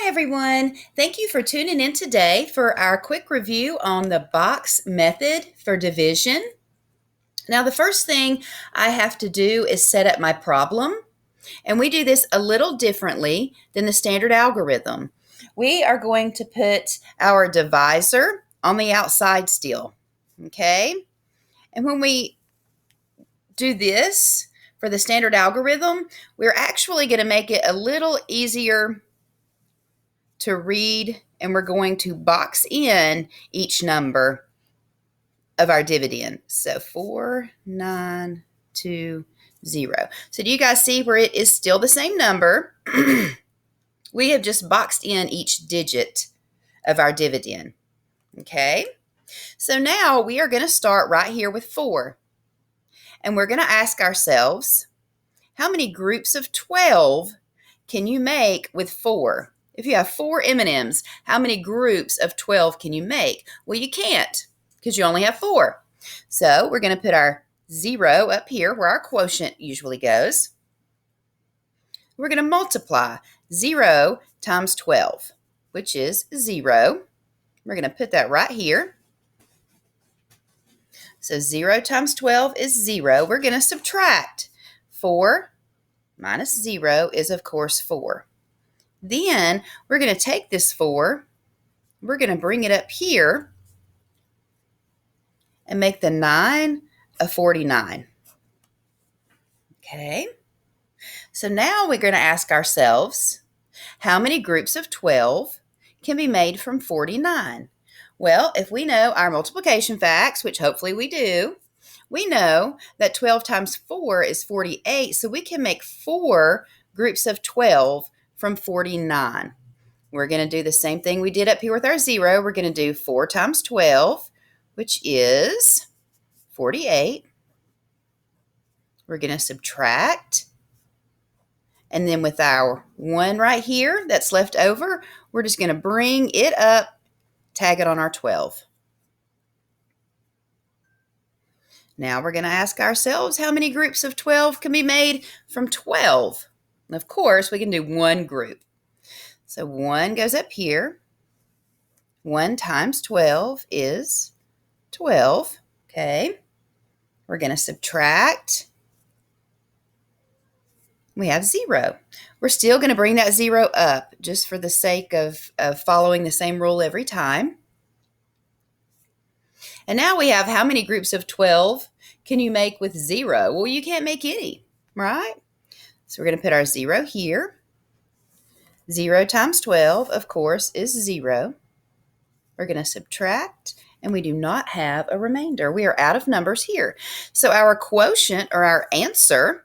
Hi, everyone. Thank you for tuning in today for our quick review on the box method for division. Now, the first thing I have to do is set up my problem, and we do this a little differently than the standard algorithm. We are going to put our divisor on the outside still, okay? And when we do this for the standard algorithm, we're actually going to make it a little easier to read, and we're going to box in each number of our dividend. So 4920. So do you guys see where it is still the same number? We have just boxed in each digit of our dividend. Okay, so now we are going to start right here with 4. And we're going to ask ourselves, how many groups of 12 can you make with 4? If you have 4 M&Ms, how many groups of 12 can you make? Well, you can't because you only have 4. So we're going to put our 0 up here where our quotient usually goes. We're going to multiply 0 times 12, which is 0. We're going to put that right here. So 0 times 12 is 0. We're going to subtract. 4 minus 0 is, of course, 4. Then we're going to take this 4, we're going to bring it up here and make the 9 a 49. Okay, so now we're going to ask ourselves, how many groups of 12 can be made from 49? Well, if we know our multiplication facts, which hopefully we do, we know that 12 times 4 is 48, so we can make 4 groups of 12 from 49. We're going to do the same thing we did up here with our 0. We're going to do 4 times 12, which is 48. We're going to subtract. And then with our 1 right here that's left over, we're just going to bring it up, tag it on our 12. Now we're going to ask ourselves, how many groups of 12 can be made from 12? And of course, we can do one group. So 1 goes up here. 1 times 12 is 12. Okay. We're going to subtract. We have 0. We're still going to bring that 0 up just for the sake of following the same rule every time. And now we have, how many groups of 12 can you make with 0? Well, you can't make any, right? So we're going to put our 0 here. 0 times 12, of course, is 0. We're going to subtract, and we do not have a remainder. We are out of numbers here. So our quotient, or our answer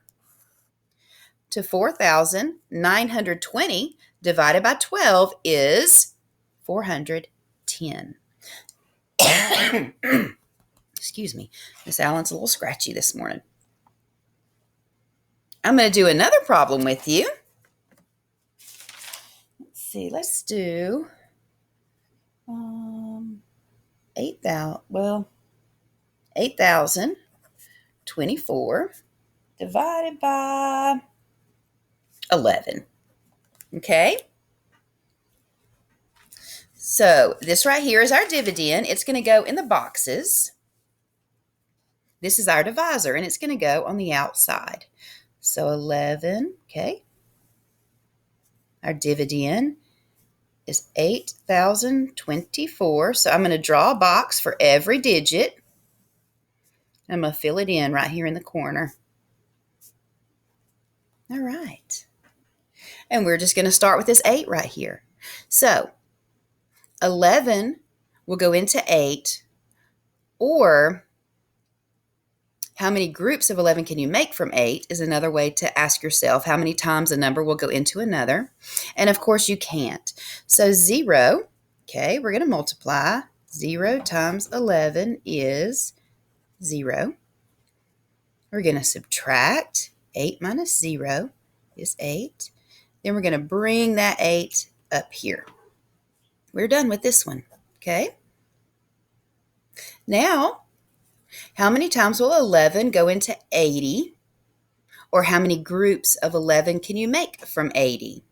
to 4,920 divided by 12 is 410. Excuse me. Miss Allen's a little scratchy this morning. I'm going to do another problem with you. Let's see. Let's do 8,024 divided by 11. Okay. So this right here is our dividend. It's going to go in the boxes. This is our divisor, and it's going to go on the outside. So 11, okay. Our dividend is 8,024. So I'm going to draw a box for every digit. I'm going to fill it in right here in the corner. All right. And we're just going to start with this 8 right here. So 11 will go into 8, or how many groups of 11 can you make from 8 is another way to ask yourself how many times a number will go into another. And of course you can't. So 0, okay, we're going to multiply. 0 times 11 is 0. We're going to subtract. 8 minus 0 is 8. Then we're going to bring that 8 up here. We're done with this one, okay? Now, how many times will 11 go into 80? Or how many groups of 11 can you make from 80?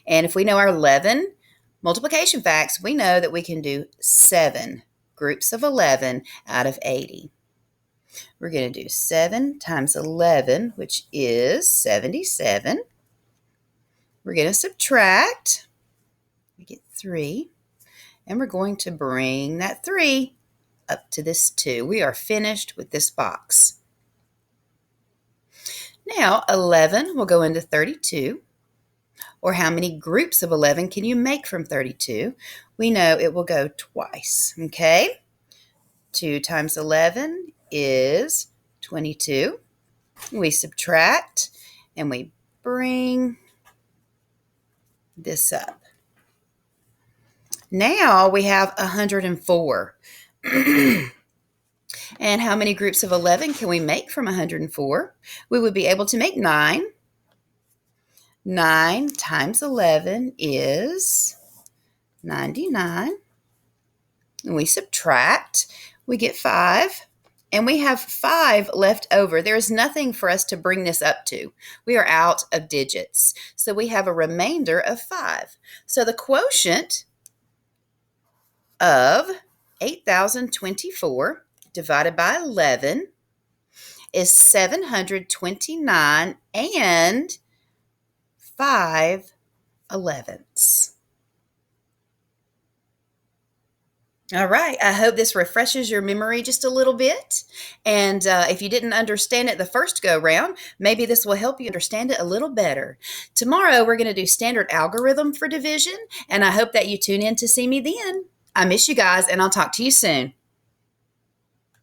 And if we know our 11 multiplication facts, we know that we can do 7 groups of 11 out of 80. We're going to do 7 times 11, which is 77. We're going to subtract. We get 3. And we're going to bring that 3 up to this 2. We are finished with this box. Now, 11 will go into 32. Or how many groups of 11 can you make from 32? We know it will go twice, okay? 2 times 11 is 22. We subtract and we bring this up. Now we have 104. And how many groups of 11 can we make from 104? We would be able to make 9. 9 times 11 is 99. And we subtract, we get 5. And we have 5 left over. There is nothing for us to bring this up to. We are out of digits. So we have a remainder of 5. So the quotient of 8,024 divided by 11 is 729 and 5/11. All right. I hope this refreshes your memory just a little bit. And if you didn't understand it the first go round, maybe this will help you understand it a little better. Tomorrow, we're going to do standard algorithm for division. And I hope that you tune in to see me then. I miss you guys, and I'll talk to you soon.